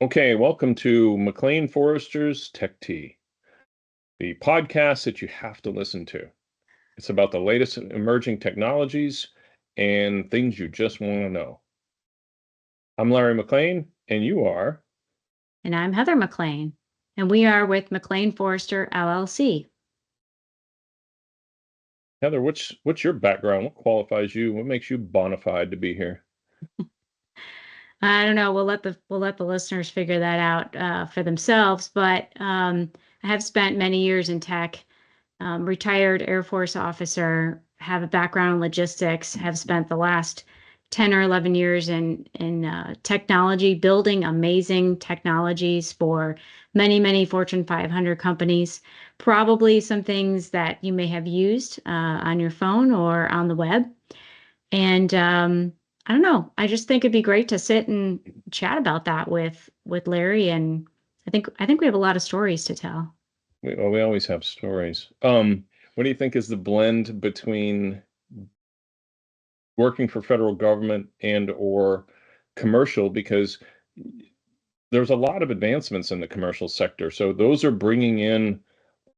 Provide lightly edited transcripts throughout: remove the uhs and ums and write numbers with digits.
Okay, welcome to McLean Forrester's Tech Tea, the podcast that you have to listen to. It's about the latest emerging technologies and things you just want to know. I'm Larry McLean, and you are? And I'm Heather McLean, and we are with McLean Forrester, LLC. Heather, what's your background? What qualifies you? What makes you bona fide to be here? I don't know. We'll let the listeners figure that out for themselves. But I have spent many years in tech. Retired Air Force officer, have a background in logistics. Have spent the last 10 or 11 years in technology, building amazing technologies for many Fortune 500 companies. Probably some things that you may have used on your phone or on the web. And I don't know. I just think it'd be great to sit and chat about that with Larry. And I think we have a lot of stories to tell. We always have stories. What do you think is the blend between working for federal government and or commercial? Because there's a lot of advancements in the commercial sector. So those are bringing in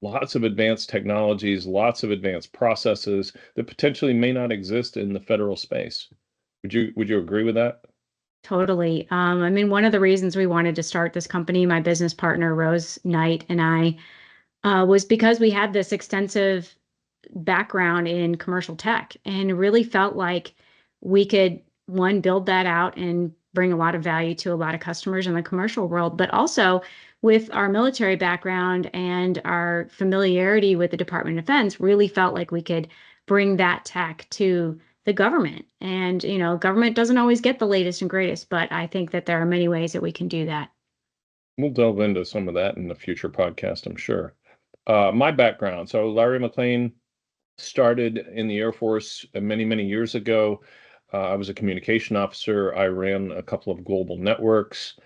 lots of advanced technologies, lots of advanced processes that potentially may not exist in the federal space. Would you agree with that? Totally. I mean, one of the reasons we wanted to start this company, my business partner, Rose Knight, and I, was because we had this extensive background in commercial tech and really felt like we could, one, build that out and bring a lot of value to a lot of customers in the commercial world, but also with our military background and our familiarity with the Department of Defense, really felt like we could bring that tech to the government. And, government doesn't always get the latest and greatest, but I think that there are many ways that we can do that. We'll delve into some of that in the future podcast, I'm sure. My background. So Larry McLean started in the Air Force many years ago. I was a communication officer. I ran a couple of global networks.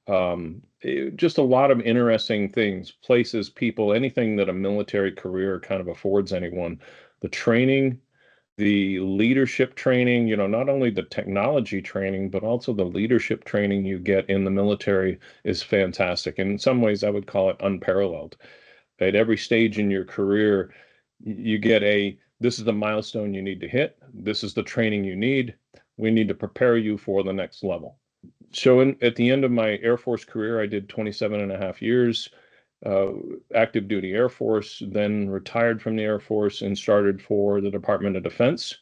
Just a lot of interesting things, places, people, anything that a military career kind of affords anyone. The training, the leadership training, not only the technology training, but also the leadership training you get in the military is fantastic. And in some ways, I would call it unparalleled. At every stage in your career, you get this is the milestone you need to hit. This is the training you need. We need to prepare you for the next level. So at the end of my Air Force career, I did 27 and a half years, active duty Air Force, then retired from the Air Force and started for the Department of Defense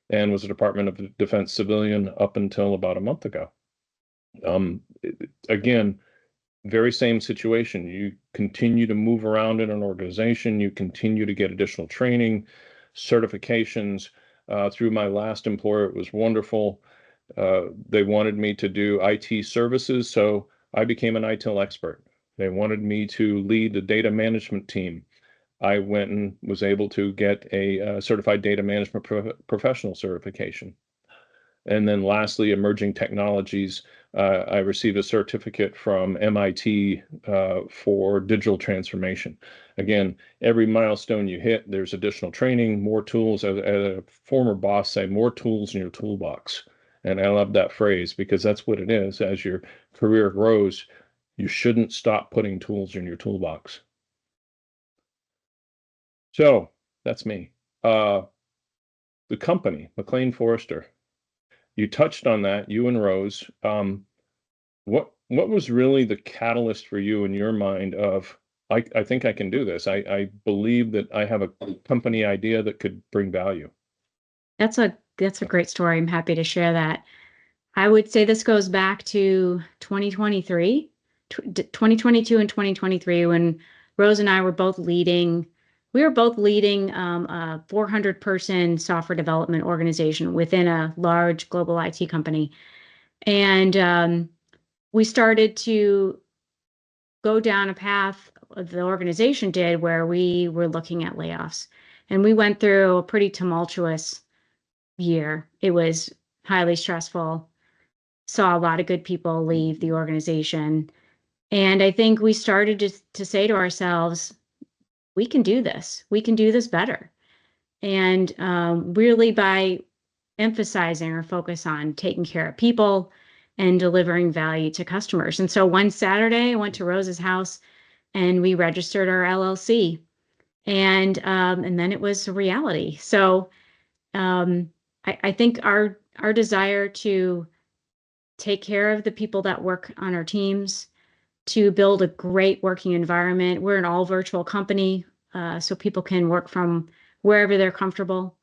and was a Department of Defense civilian up until about a month ago. Again, very same situation. You continue to move around in an organization, you continue to get additional training, certifications. Through my last employer, it was wonderful. They wanted me to do IT services, so I became an ITIL expert. They wanted me to lead the data management team. I went and was able to get a certified data management professional certification. And then lastly, emerging technologies. I received a certificate from MIT for digital transformation. Again, every milestone you hit, there's additional training, more tools. As a former boss say, more tools in your toolbox. And I love that phrase because that's what it is. As your career grows, you shouldn't stop putting tools in your toolbox. So that's me. The company, McLean Forrester. You touched on that, you and Rose. What was really the catalyst for you in your mind of I think I can do this. I believe that I have a company idea that could bring value. That's a great story. I'm happy to share that. I would say this goes back to 2023, 2022 and 2023 when Rose and I were both leading. We were both leading a 400-person software development organization within a large global IT company. And we started to go down a path the organization did where we were looking at layoffs. And we went through a pretty tumultuous year. It was highly stressful. Saw a lot of good people leave the organization. And I think we started to say to ourselves, we can do this. We can do this better. And really by emphasizing our focus on taking care of people and delivering value to customers. And so one Saturday, I went to Rose's house and we registered our LLC, and then it was a reality. So I think our desire to take care of the people that work on our teams, to build a great working environment. We're an all virtual company, so people can work from wherever they're comfortable,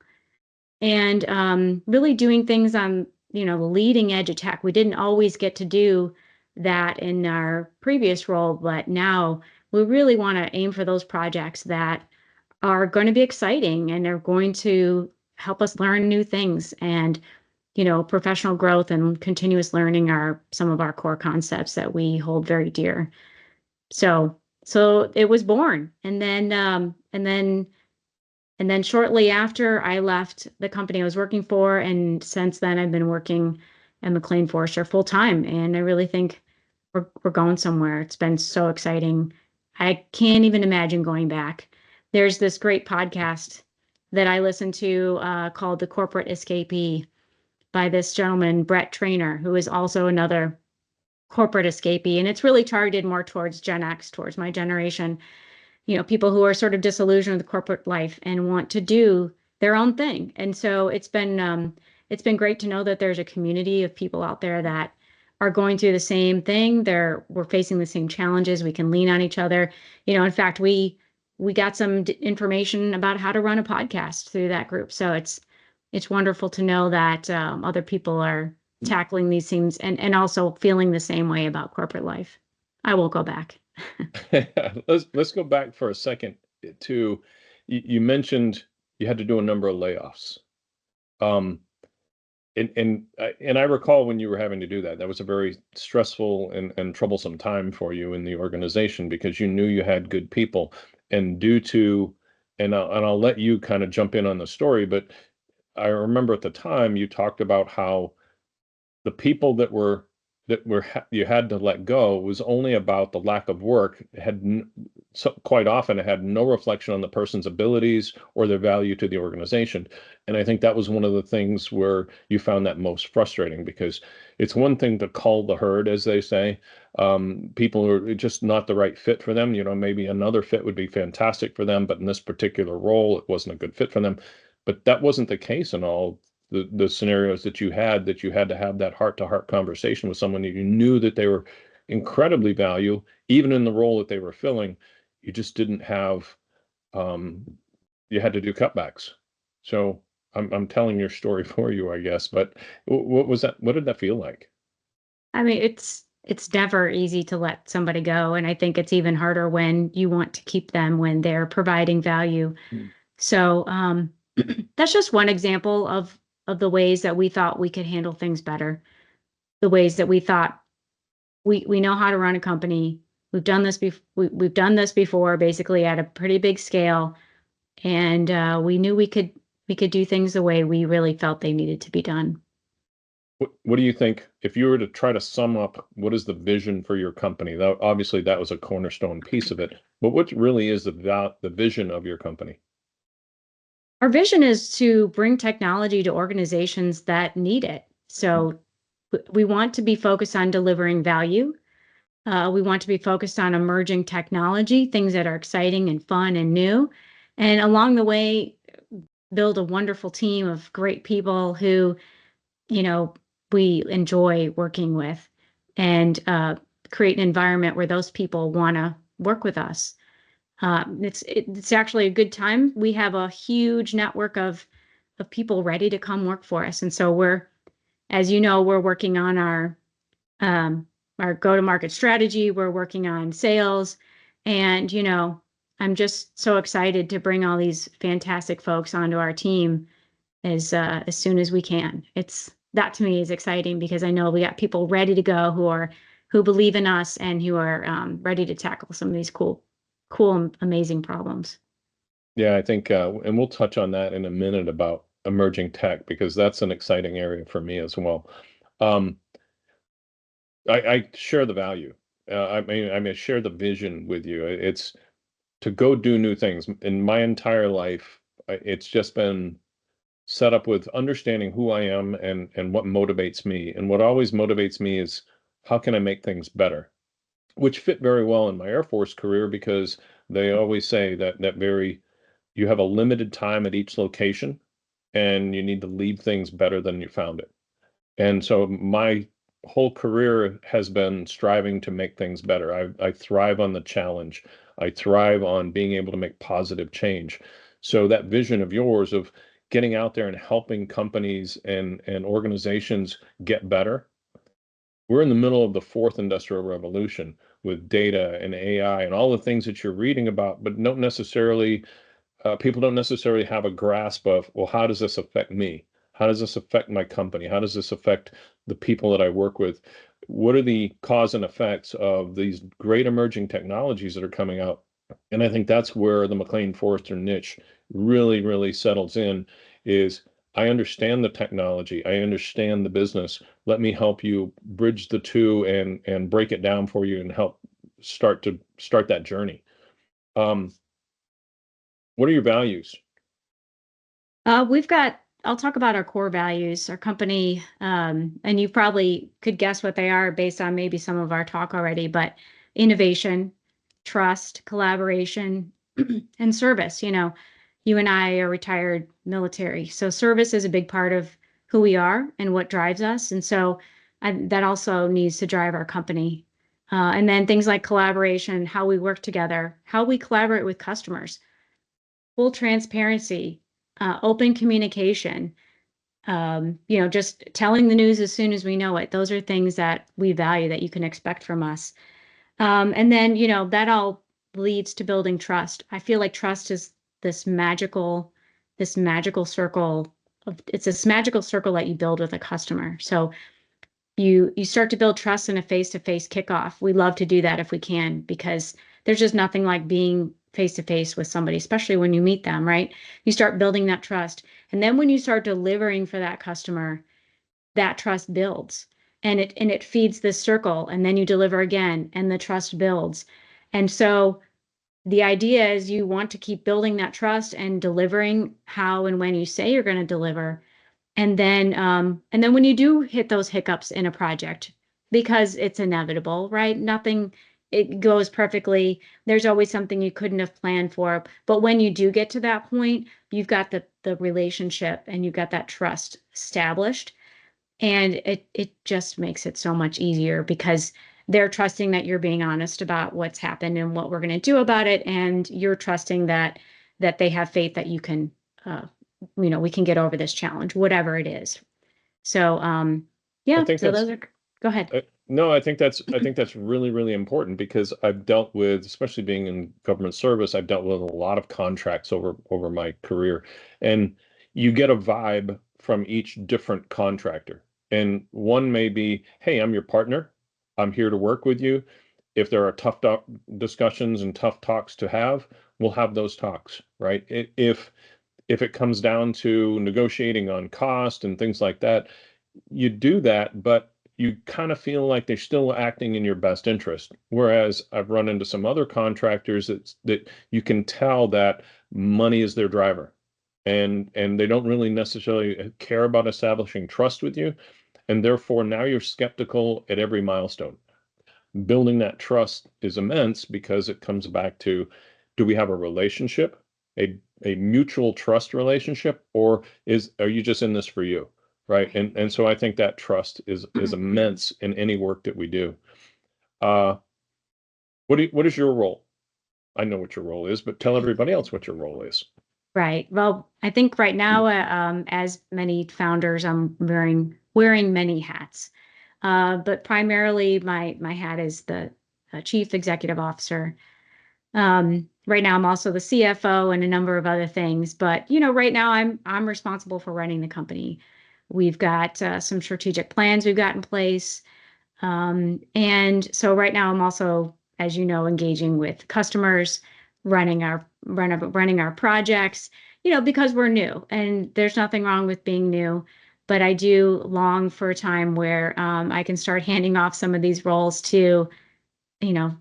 and really doing things on the leading edge of tech. We didn't always get to do that in our previous role, but now we really want to aim for those projects that are going to be exciting and are going to help us learn new things. And professional growth and continuous learning are some of our core concepts that we hold very dear. So it was born, and then shortly after, I left the company I was working for, and since then I've been working at McLean Forrester full time, and I really think we're going somewhere. It's been so exciting. I can't even imagine going back. There's this great podcast that I listen to called The Corporate Escapee by this gentleman, Brett Trainer, who is also another corporate escapee. And it's really targeted more towards Gen X, towards my generation, people who are sort of disillusioned with corporate life and want to do their own thing. And so it's been great to know that there's a community of people out there that are going through the same thing. We're facing the same challenges. We can lean on each other. In fact, we got some information about how to run a podcast through that group. So it's wonderful to know that other people are tackling these things and also feeling the same way about corporate life. I will go back. Let's go back for a second to you mentioned you had to do a number of layoffs. And I recall when you were having to do that, that was a very stressful and troublesome time for you in the organization because you knew you had good people. And due to, and I'll let you kind of jump in on the story, but I remember at the time you talked about how the people you had to let go was only about the lack of work. It had so quite often it had no reflection on the person's abilities or their value to the organization. And I think that was one of the things where you found that most frustrating because it's one thing to cull the herd, as they say. People who are just not the right fit for them. Maybe another fit would be fantastic for them, but in this particular role, it wasn't a good fit for them. But that wasn't the case in all the scenarios that you had to have that heart-to-heart conversation with someone that you knew that they were incredibly valuable, even in the role that they were filling. You just didn't have, you had to do cutbacks. So I'm telling your story for you, I guess. But what was that? What did that feel like? I mean, it's never easy to let somebody go, and I think it's even harder when you want to keep them when they're providing value. Mm. So that's just one example of the ways that we thought we could handle things better. The ways that we thought we know how to run a company. We've done this before, basically at a pretty big scale, and we knew we could do things the way we really felt they needed to be done. What do you think if you were to try to sum up what is the vision for your company? That obviously that was a cornerstone piece of it, but what really is the vision of your company? Our vision is to bring technology to organizations that need it. So we want to be focused on delivering value. We want to be focused on emerging technology, things that are exciting and fun and new. And along the way, build a wonderful team of great people who, you know, we enjoy working with, and create an environment where those people want to work with us. It's actually a good time. We have a huge network of people ready to come work for us, and so as you know, we're working on our go-to-market strategy. We're working on sales, and I'm just so excited to bring all these fantastic folks onto our team as soon as we can. That to me is exciting because I know we got people ready to go who believe in us and who are ready to tackle some of these cool, amazing problems. Yeah, I think, and we'll touch on that in a minute about emerging tech because that's an exciting area for me as well. Um, I share the value. I share the vision with you. It's to go do new things. In my entire life, it's just been set up with understanding who I am and what motivates me. And what always motivates me is how can I make things better, which fit very well in my Air Force career because they always say that you have a limited time at each location and you need to leave things better than you found it. And so my whole career has been striving to make things better. I thrive on the challenge. I thrive on being able to make positive change. So that vision of yours of getting out there and helping companies and organizations get better. We're in the middle of the fourth industrial revolution with data and AI and all the things that you're reading about, but don't necessarily people don't necessarily have a grasp of, well, how does this affect me? How does this affect my company? How does this affect the people that I work with? What are the cause and effects of these great emerging technologies that are coming out? And I think that's where the McLean Forrester niche really, really settles in is I understand the technology. I understand the business. Let me help you bridge the two and break it down for you and help start that journey. Um, what are your values? I'll talk about our core values, our company, and you probably could guess what they are based on maybe some of our talk already, but innovation, trust, collaboration, and service. You and I are retired military, so service is a big part of who we are and what drives us. And so that also needs to drive our company. And then things like collaboration, how we work together, how we collaborate with customers, full transparency, open communication, just telling the news as soon as we know it. Those are things that we value that you can expect from us. And then, that all leads to building trust. I feel like trust is this magical circle it's this magical circle that you build with a customer. So you start to build trust in a face-to-face kickoff. We love to do that if we can, because there's just nothing like being face-to-face with somebody, especially when you meet them, right? You start building that trust. And then when you start delivering for that customer, that trust builds and it feeds this circle. And then you deliver again and the trust builds. And so the idea is you want to keep building that trust and delivering how and when you say you're going to deliver. And then when you do hit those hiccups in a project, because it's inevitable, right? Nothing it goes perfectly. There's always something you couldn't have planned for. But when you do get to that point, you've got the relationship and you've got that trust established. And it just makes it so much easier because they're trusting that you're being honest about what's happened and what we're going to do about it. And you're trusting that they have faith that you can we can get over this challenge, whatever it is. So, I yeah, think so that's those are, go ahead. no, I think that's really, really important because I've dealt with, especially being in government service, I've dealt with a lot of contracts over my career, and you get a vibe from each different contractor. And one may be, hey, I'm your partner. I'm here to work with you. If there are tough discussions and tough talks to have, we'll have those talks, right? If it comes down to negotiating on cost and things like that, you do that, but you kind of feel like they're still acting in your best interest. Whereas I've run into some other contractors that you can tell that money is their driver, and they don't really necessarily care about establishing trust with you, and therefore now you're skeptical at every milestone. Building that trust is immense because it comes back to, do we have a relationship, a mutual trust relationship, or are you just in this for you? Right. And so I think that trust is immense in any work that we do. Uh, what is your role? I know what your role is, but tell everybody else what your role is. Right. Well, I think right now, as many founders, I'm wearing many hats. But primarily my hat is the chief executive officer. Right now I'm also the CFO and a number of other things, but right now I'm responsible for running the company. We've got some strategic plans we've got in place. And so right now I'm also, as you know, engaging with customers, running our projects, because we're new and there's nothing wrong with being new. But I do long for a time where I can start handing off some of these roles to,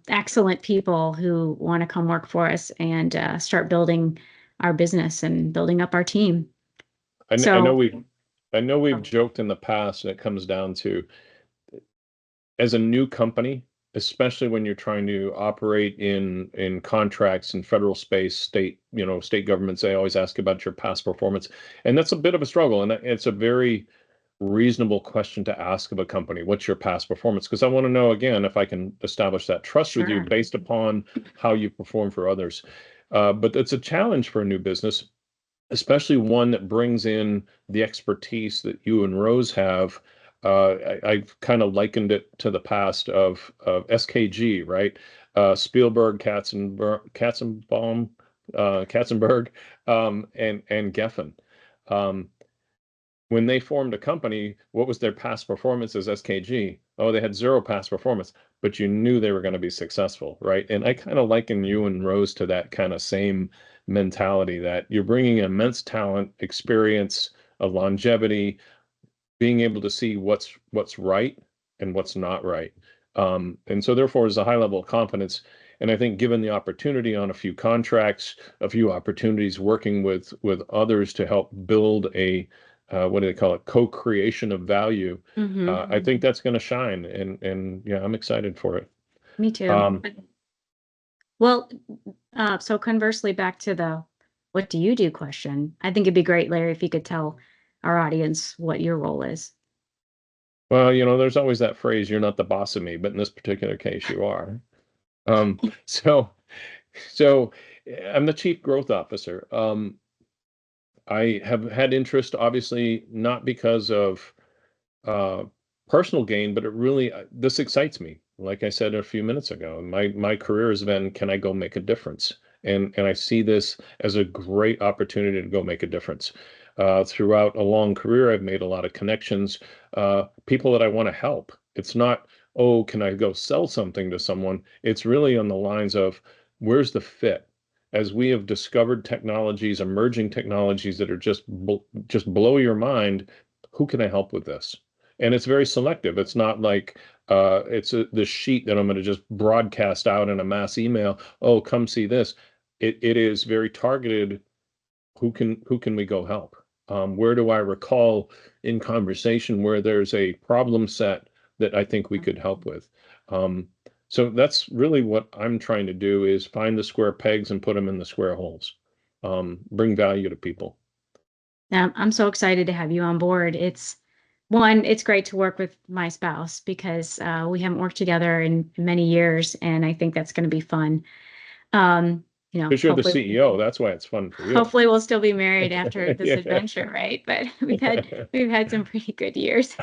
excellent people who want to come work for us and start building our business and building up our team. I know So, we've joked in the past, and it comes down to, as a new company, especially when you're trying to operate in contracts in federal space, state governments, they always ask about your past performance, and that's a bit of a struggle. And it's a very reasonable question to ask of a company. What's your past performance? Because I want to know, again, if I can establish that trust with you sure. based upon how you perform for others. But it's a challenge for a new business, especially one that brings in the expertise that you and Rose have. I've kind of likened it to the past of SKG, right? Spielberg, Katzenberg, and Geffen. Um, when they formed a company, what was their past performance as SKG? Oh, they had zero past performance, but you knew they were going to be successful, right? And I kind of liken you and Rose to that kind of same mentality, that you're bringing immense talent, experience, a longevity, being able to see what's right and what's not right. And so therefore is a high level of confidence. And I think given the opportunity on a few contracts, a few opportunities working with others to help build a what do they call it? Co-creation of value. Hmm. I think that's going to shine, and yeah, I'm excited for it. Me too. Um, Well, so conversely, back to the what do you do question. I think it'd be great, Larry, if you could tell our audience what your role is. well, there's always that phrase, "You're not the boss of me," but in this particular case, you are. Um, so so I'm the chief growth officer. I have had interest, obviously, not because of uh, personal gain, but it really this excites me. Like I said a few minutes ago, my career has been, can I go make a difference? And I see this as a great opportunity to go make a difference. Throughout a long career, I've made a lot of connections, people that I want to help. It's not, oh, can I go sell something to someone? It's really on the lines of, where's the fit? As we have discovered technologies, emerging technologies that are just blow your mind, who can I help with this? And it's very selective. It's not like it's the sheet that I'm going to just broadcast out in a mass email. Oh, come see this. It is very targeted. Who can we go help? Where do I recall in conversation where there's a problem set that I think we could help with? Um, so that's really what I'm trying to do, is find the square pegs and put them in the square holes. Bring value to people. I'm so excited to have you on board. It's great to work with my spouse because we haven't worked together in many years, and I think that's going to be fun. Um, Because you're the hopefully, CEO, that's why it's fun for you. hopefully we'll still be married after this Yeah. adventure, right? But we've had some pretty good years.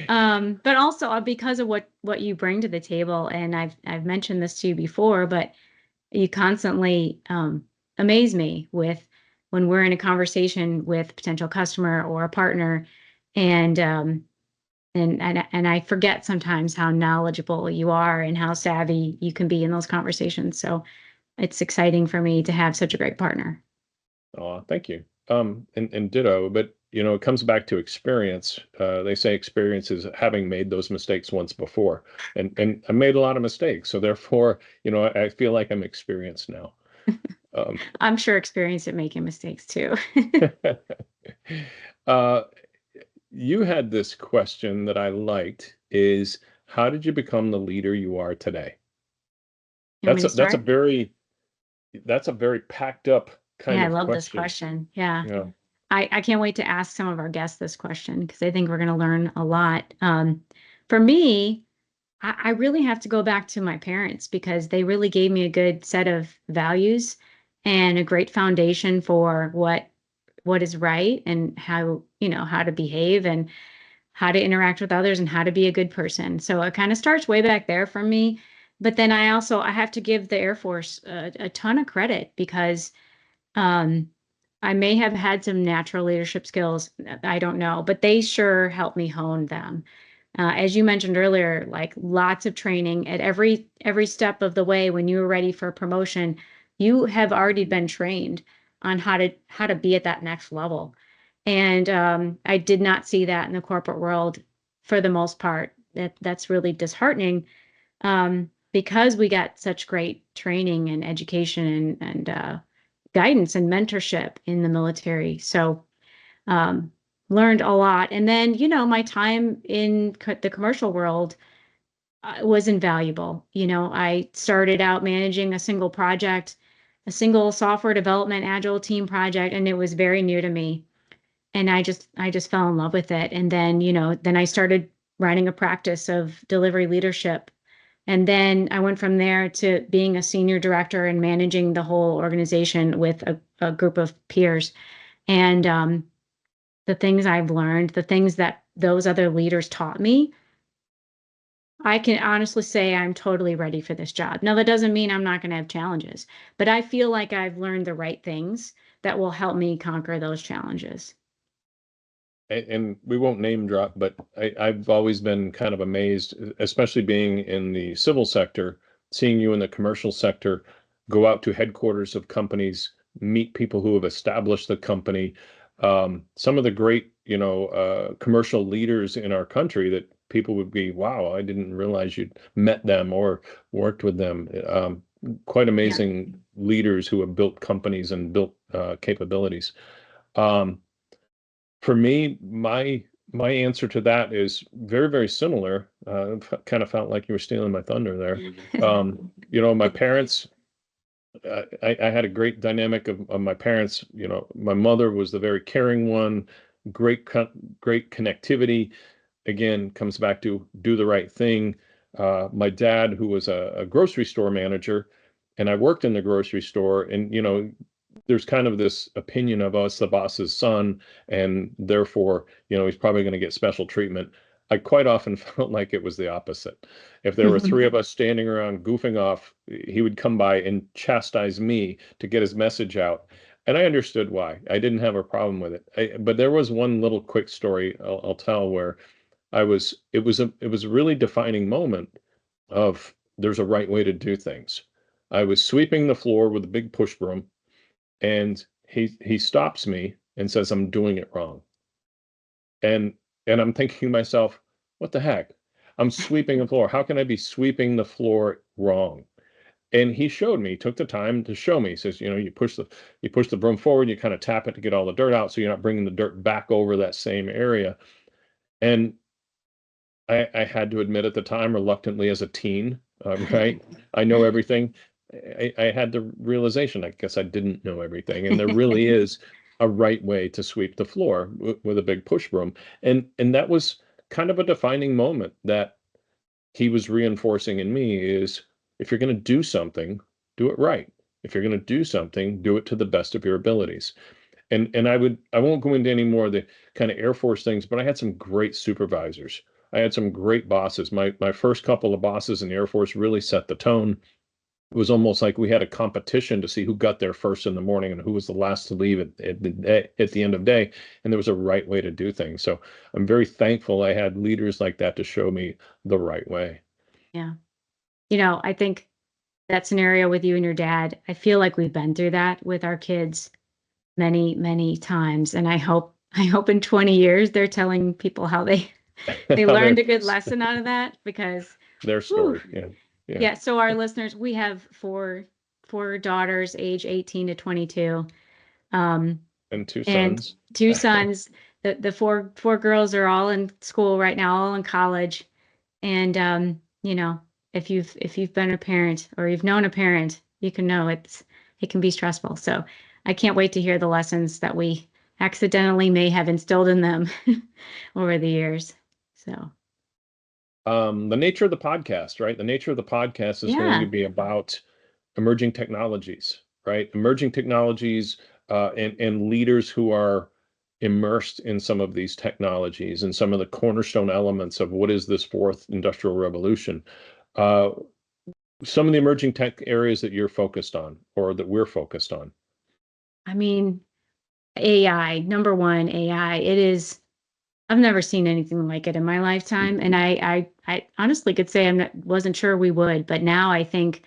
But also because of what you bring to the table, and I've mentioned this to you before, but you constantly amaze me with when we're in a conversation with a potential customer or a partner, and and I forget sometimes how knowledgeable you are and how savvy you can be in those conversations. So it's exciting for me to have such a great partner. Oh, thank you. And ditto, but it comes back to experience. They say experience is having made those mistakes once before, and I made a lot of mistakes, so therefore, I feel like I'm experienced now. Um, I'm sure experienced at making mistakes too. uh, you had this question that I liked, is how did you become the leader you are today? You want me That's to a, that's a start? very that's a very packed up Yeah, kind I of love this question. question. Yeah. Yeah. I can't wait to ask some of our guests this question because I think we're going to learn a lot. For me, I really have to go back to my parents because they really gave me a good set of values and a great foundation for what is right and how to behave and how to interact with others and how to be a good person. So it kind of starts way back there for me. But then I have to give the Air Force a ton of credit because um, I may have had some natural leadership skills. I don't know, but they sure helped me hone them. As you mentioned earlier, like lots of training at every step of the way. When you were ready for a promotion, you have already been trained on how to be at that next level. And I did not see that in the corporate world for the most part. That's really disheartening because we got such great training and education and guidance and mentorship in the military. So Um, Learned a lot. And then, my time in the commercial world was invaluable. I started out managing a single project, a single software development agile team project, and it was very new to me. And I just fell in love with it. And then, then I started running a practice of delivery leadership. And then I went from there to being a senior director and managing the whole organization with a group of peers. And the things I've learned, the things that those other leaders taught me, I can honestly say I'm totally ready for this job. Now, that doesn't mean I'm not going to have challenges, but I feel like I've learned the right things that will help me conquer those challenges. And we won't name drop, but I've always been kind of amazed, especially being in the civil sector, seeing you in the commercial sector, go out to headquarters of companies, meet people who have established the company. Some of the great, commercial leaders in our country that people would be, wow, I didn't realize you'd met them or worked with them. Quite Yeah. amazing leaders who have built companies and built capabilities. Um, for me, my answer to that is very, very similar. Kind of felt like you were stealing my thunder there. My parents, I had a great dynamic of my parents. My mother was the very caring one, great, great connectivity. Again, comes back to do the right thing. My dad, who was a grocery store manager, and I worked in the grocery store, and there's kind of this opinion of us, the boss's son, and therefore, he's probably going to get special treatment. I quite often felt like it was the opposite. If there were three of us standing around goofing off, he would come by and chastise me to get his message out. And I understood why. I didn't have a problem with it. But there was one little quick story I'll tell where it was a really defining moment of there's a right way to do things. I was sweeping the floor with a big push broom, and he stops me and says I'm doing it wrong. And I'm thinking to myself, what the heck? I'm sweeping the floor. How can I be sweeping the floor wrong? And he showed me, took the time to show me. He says, you push the broom forward, you kind of tap it to get all the dirt out so you're not bringing the dirt back over that same area. And I had to admit at the time, reluctantly as a teen, right? I know everything. I had the realization, I guess I didn't know everything. And there really is a right way to sweep the floor with a big push broom. And that was kind of a defining moment that he was reinforcing in me is if you're going to do something, do it right. If you're going to do something, do it to the best of your abilities. And I won't go into any more of the kind of Air Force things, but I had some great supervisors. I had some great bosses. My first couple of bosses in the Air Force really set the tone. It was almost like we had a competition to see who got there first in the morning and who was the last to leave at the end of the day. And there was a right way to do things. So I'm very thankful I had leaders like that to show me the right way. Yeah. I think that scenario with you and your dad, I feel like we've been through that with our kids many, many times. And I hope in 20 years they're telling people how they How learned a good lesson out of that because, their whew, story. Yeah. Yeah. yeah. So our listeners, we have four daughters, age 18 to 22, um, And two and sons. two sons. The four girls are all in school right now, all in college. And if you've been a parent or you've known a parent, you can know it can be stressful. So I can't wait to hear the lessons that we accidentally may have instilled in them over the years. So The nature of the podcast, right? The nature of the podcast is going to yeah. be about emerging technologies, right? Emerging technologies and leaders who are immersed in some of these technologies and some of the cornerstone elements of what is this fourth industrial revolution. Uh, some of the emerging tech areas that you're focused on or that we're focused on. I mean, AI, number one, AI, it is, I've never seen anything like it in my lifetime. And I honestly could say wasn't sure we would, but now I think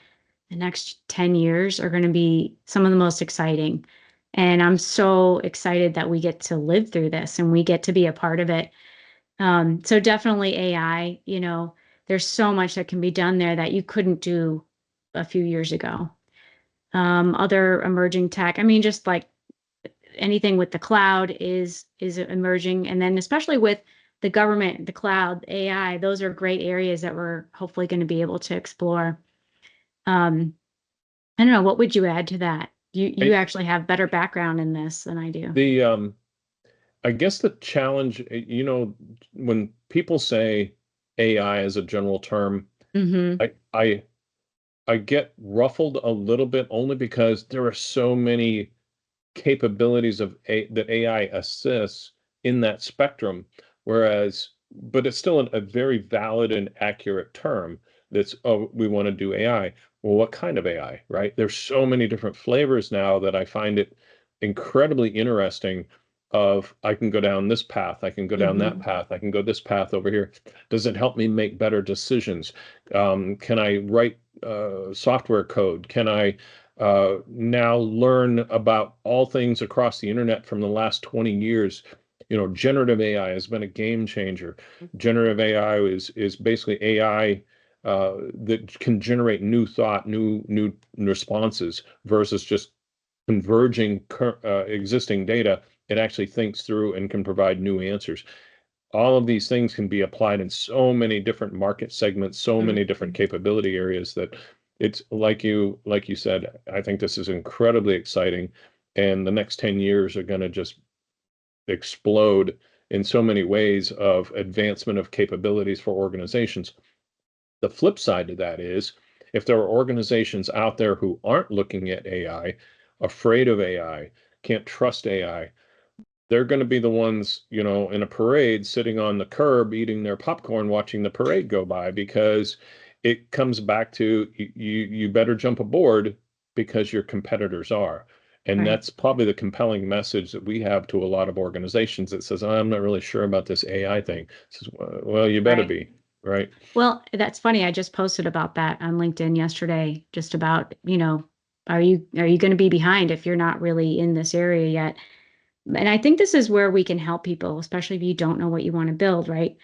the next 10 years are going to be some of the most exciting. And I'm so excited that we get to live through this and we get to be a part of it. So definitely AI, there's so much that can be done there that you couldn't do a few years ago. Other emerging tech, I mean, just like anything with the cloud is emerging, and then especially with the government, the cloud, AI, those are great areas that we're hopefully going to be able to explore. Um, I don't know, what would you add to that? You I, actually have better background in this than I do. the I guess the challenge, when people say AI as a general term, Mm-hmm. I I I get ruffled a little bit only because there are so many capabilities that AI assists in that spectrum, but it's still a very valid and accurate term. That's, oh, we want to do AI. Well, what kind of AI, right? There's so many different flavors now that I find it incredibly interesting. Of, I can go down this path, I can go down that Mm-hmm. path, I can go this path over here. Does it help me make better decisions? Can I write software code? Can I now learn about all things across the internet from the last 20 years? Generative AI has been a game changer. Generative AI is basically AI that can generate new thought, new responses versus just converging existing data. It actually thinks through and can provide new answers. All of these things can be applied in so many different market segments, so many different capability areas that it's like you said, I think this is incredibly exciting. And the next 10 years are going to just explode in so many ways of advancement of capabilities for organizations. The flip side to that is if there are organizations out there who aren't looking at AI, afraid of AI, can't trust AI, they're going to be the ones, in a parade sitting on the curb eating their popcorn, watching the parade go by, because it comes back to you better jump aboard because your competitors are. And Right. that's probably the compelling message that we have to a lot of organizations that says, I'm not really sure about this AI thing. It says, well, you better Right. be, right? Well, that's funny. I just posted about that on LinkedIn yesterday, just about, are you going to be behind if you're not really in this area yet? And I think this is where we can help people, especially if you don't know what you want to build, right?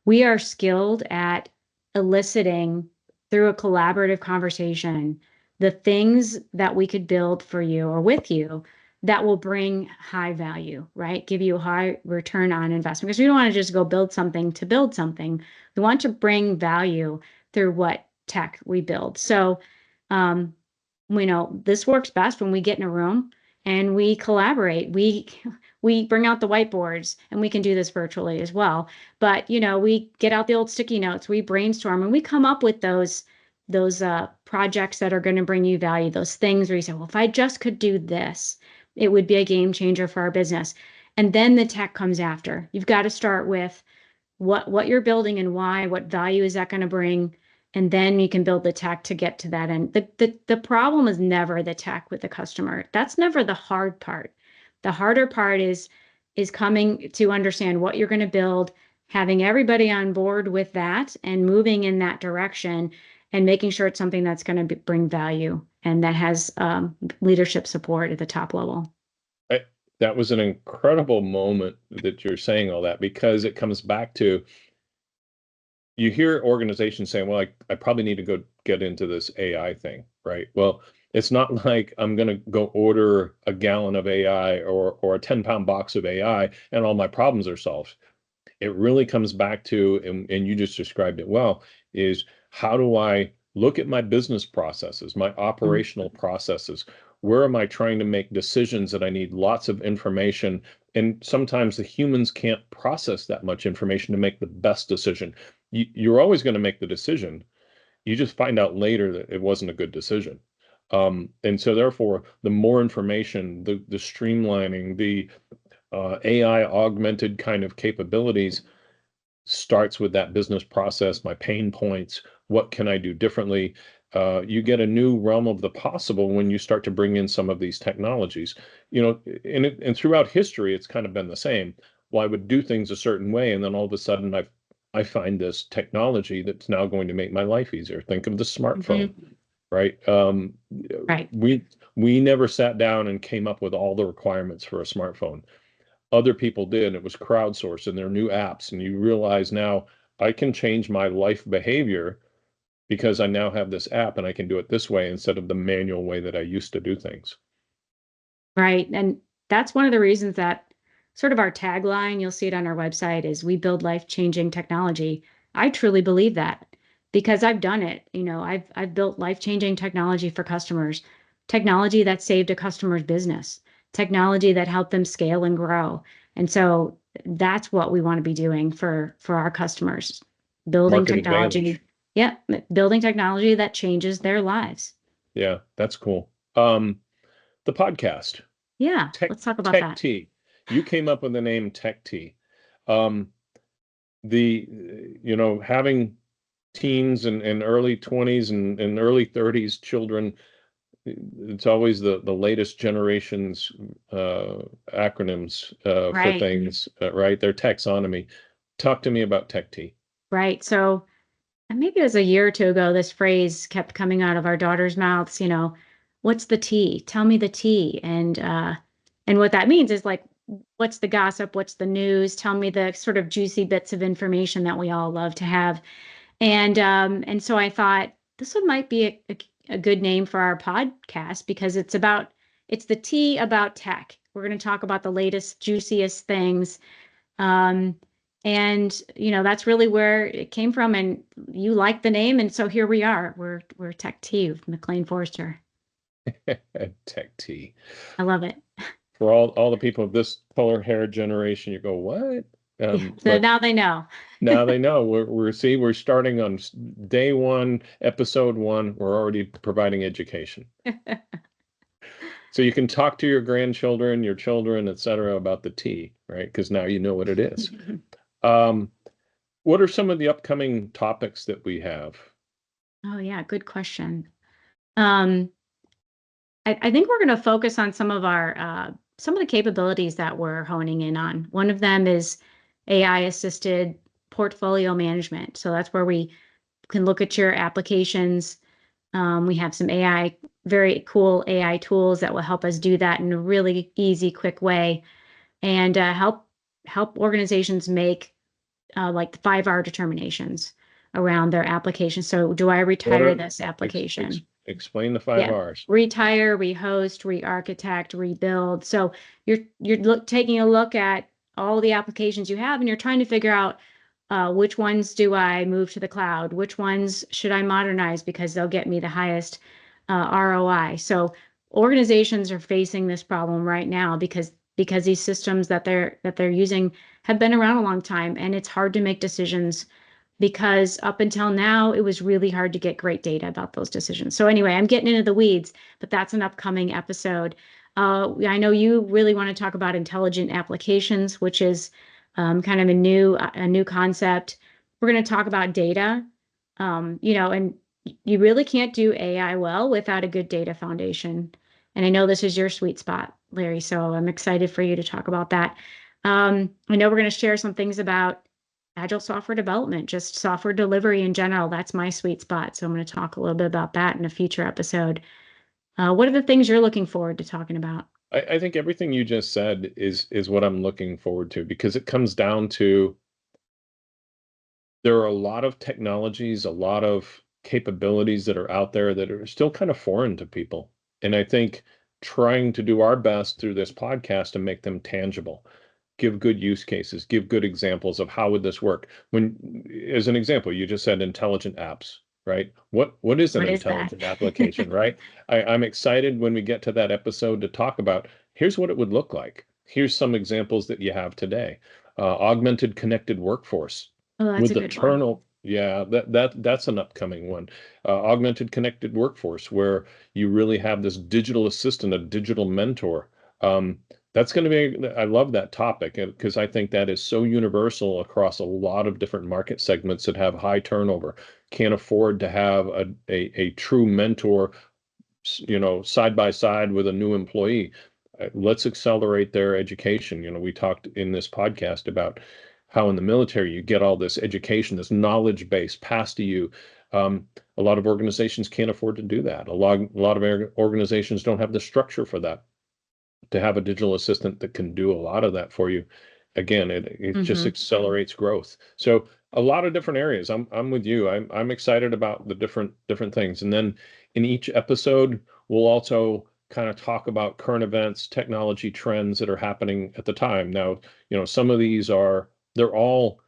We are skilled at eliciting through a collaborative conversation the things that we could build for you or with you that will bring high value, right? Give you a high return on investment. Because we don't want to just go build something to build something. We want to bring value through what tech we build. So, um, we know this works best when we get in a room and we collaborate. We bring out the whiteboards, and we can do this virtually as well. But we get out the old sticky notes, we brainstorm, and we come up with those projects that are going to bring you value. Those things where you say, well, if I just could do this, it would be a game changer for our business. And then the tech comes after. You've got to start with what you're building and why, what value is that going to bring, and then you can build the tech to get to that end. The problem is never the tech with the customer. That's never the hard part. The harder part is coming to understand what you're going to build, having everybody on board with that and moving in that direction, and making sure it's something that's going to bring value and that has leadership support at the top level. I, that was an incredible moment that you're saying all that, because it comes back to, you hear organizations saying, well, I probably need to go get into this AI thing, right? Well, it's not like I'm going to go order a gallon of AI or a 10-pound box of AI and all my problems are solved. It really comes back to, and you just described it well, is how do I look at my business processes, my Mm. operational processes? Where am I trying to make decisions that I need lots of information? And sometimes the humans can't process that much information to make the best decision. You're always going to make the decision. You just find out later that it wasn't a good decision. And so therefore, the more information, the streamlining, the AI augmented kind of capabilities starts with that business process, my pain points, what can I do differently? You get a new realm of the possible when you start to bring in some of these technologies. And throughout history, it's kind of been the same. Well, I would do things a certain way, and then all of a sudden, I find this technology that's now going to make my life easier. Think of the smartphone, Mhm. right? Right. We never sat down and came up with all the requirements for a smartphone. Other people did. It was crowdsourced, and there are new apps, and you realize now I can change my life behavior because I now have this app and I can do it this way instead of the manual way that I used to do things. Right. And that's one of the reasons that sort of our tagline, you'll see it on our website, is we build life-changing technology. I truly believe that because I've done it. I've built life-changing technology for customers, technology that saved a customer's business, technology that helped them scale and grow. And so that's what we want to be doing for our customers, building Market technology. advantage. Yeah, building technology that changes their lives. Yeah, that's cool. The podcast, Yeah, Tech let's talk about Tech that. Tea. You came up with the name Tech Tea. Um, the having teens and early 20s and early 30s children, it's always the latest generation's acronyms for Right, things, right? Their taxonomy. Talk to me about Tech Tea. right. So and maybe it was a year or two ago, this phrase kept coming out of our daughters' mouths, what's the tea? Tell me the tea. And what that means is like, what's the gossip? What's the news? Tell me the sort of juicy bits of information that we all love to have. And so I thought this one might be a good name for our podcast because it's the tea about tech. We're going to talk about the latest, juiciest things. Um, and that's really where it came from. And you like the name, and so here we are. We're Tech Tea with McLean Forrester. Tech Tea. I love it. For all the people of this color hair generation, you go, what? Yeah. So But now they know. now they know. We're starting on day one, episode one. We're already providing education. So you can talk to your grandchildren, your children, etc., about the tea, right? Because now you know what it is. Um, what are some of the upcoming topics that we have? Oh yeah, good question. Um, I think we're going to focus on some of the capabilities that we're honing in on. One of them is AI assisted portfolio management. So that's where we can look at your applications. We have some very cool AI tools that will help us do that in a really easy, quick way, and help organizations make like the 5R determinations around their application. So, do I What retire are this application? explain the five Yeah, R's. retire, rehost, re-architect, rebuild. So you're taking a look at all the applications you have, and you're trying to figure out which ones do I move to the cloud, which ones should I modernize because they'll get me the highest ROI. So organizations are facing this problem right now because these systems that they're using have been around a long time, and it's hard to make decisions because up until now, it was really hard to get great data about those decisions. So anyway, I'm getting into the weeds, but that's an upcoming episode. I know you really want to talk about intelligent applications, which is kind of a new concept. We're going to talk about data, and you really can't do AI well without a good data foundation. And I know this is your sweet spot, Larry, so I'm excited for you to talk about that. I know we're going to share some things about agile software development, just software delivery in general. That's my sweet spot. So I'm going to talk a little bit about that in a future episode. What are the things you're looking forward to talking about? I think everything you just said is what I'm looking forward to because it comes down to there are a lot of technologies, a lot of capabilities that are out there that are still kind of foreign to people. And I think trying to do our best through this podcast to make them tangible, give good use cases, give good examples of how would this work. When, as an example, you just said intelligent apps, right? What is an What is that? intelligent application, right? I'm excited when we get to that episode to talk about here's what it would look like. Here's some examples that you have today. Augmented connected workforce Oh, that's with a the good one. Eternal, yeah, that's an upcoming one. Augmented connected workforce, where you really have this digital assistant, a digital mentor. That's going to be, I love that topic because I think that is so universal across a lot of different market segments that have high turnover, can't afford to have a true mentor, side by side with a new employee. Let's accelerate their education. We talked in this podcast about how in the military you get all this education, this knowledge base passed to you. A lot of organizations can't afford to do that. A lot of organizations don't have the structure for that. To have a digital assistant that can do a lot of that for you, again, it just Hmm. accelerates growth. So a lot of different areas. I'm with you. I'm excited about the different things. And then in each episode, we'll also kind of talk about current events, technology trends that are happening at the time. Now, some of these they're all,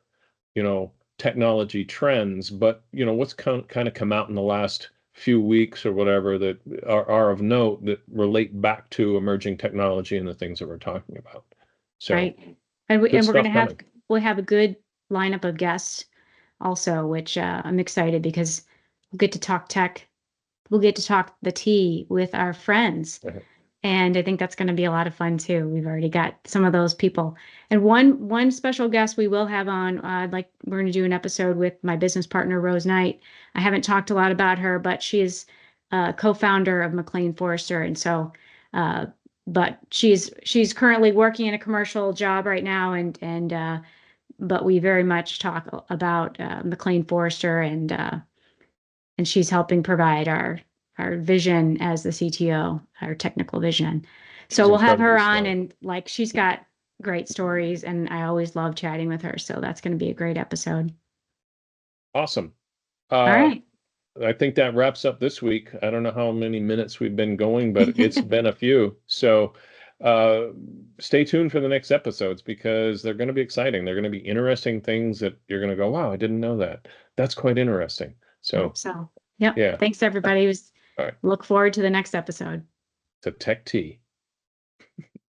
technology trends, but what's kind of come out in the last few weeks or whatever that are of note that relate back to emerging technology and the things that we're talking about. So Right. And good we're going stuff to coming. we'll have a good lineup of guests also, which I'm excited because we'll get to talk tech. We'll get to talk the tea with our friends. And I think that's going to be a lot of fun too. We've already got some of those people. And one special guest we will have on, we're going to do an episode with my business partner, Rose Knight. I haven't talked a lot about her, but she is co-founder of McLean Forrester. And so, but she's currently working in a commercial job right now. But we very much talk about McLean Forrester, and she's helping provide our vision as the CTO, our technical vision. So She's we'll have her incredibly on, smart. and she's got great stories, and I always love chatting with her. So that's going to be a great episode. Awesome. All Uh, right. I think that wraps up this week. I don't know how many minutes we've been going, but it's been a few. So uh, stay tuned for the next episodes because they're going to be exciting. They're going to be interesting things that you're going to go, wow, I didn't know that. That's quite interesting. I So hope so. Yep. yeah. Thanks, everybody. All right. Look forward to the next episode. To Tech Tea.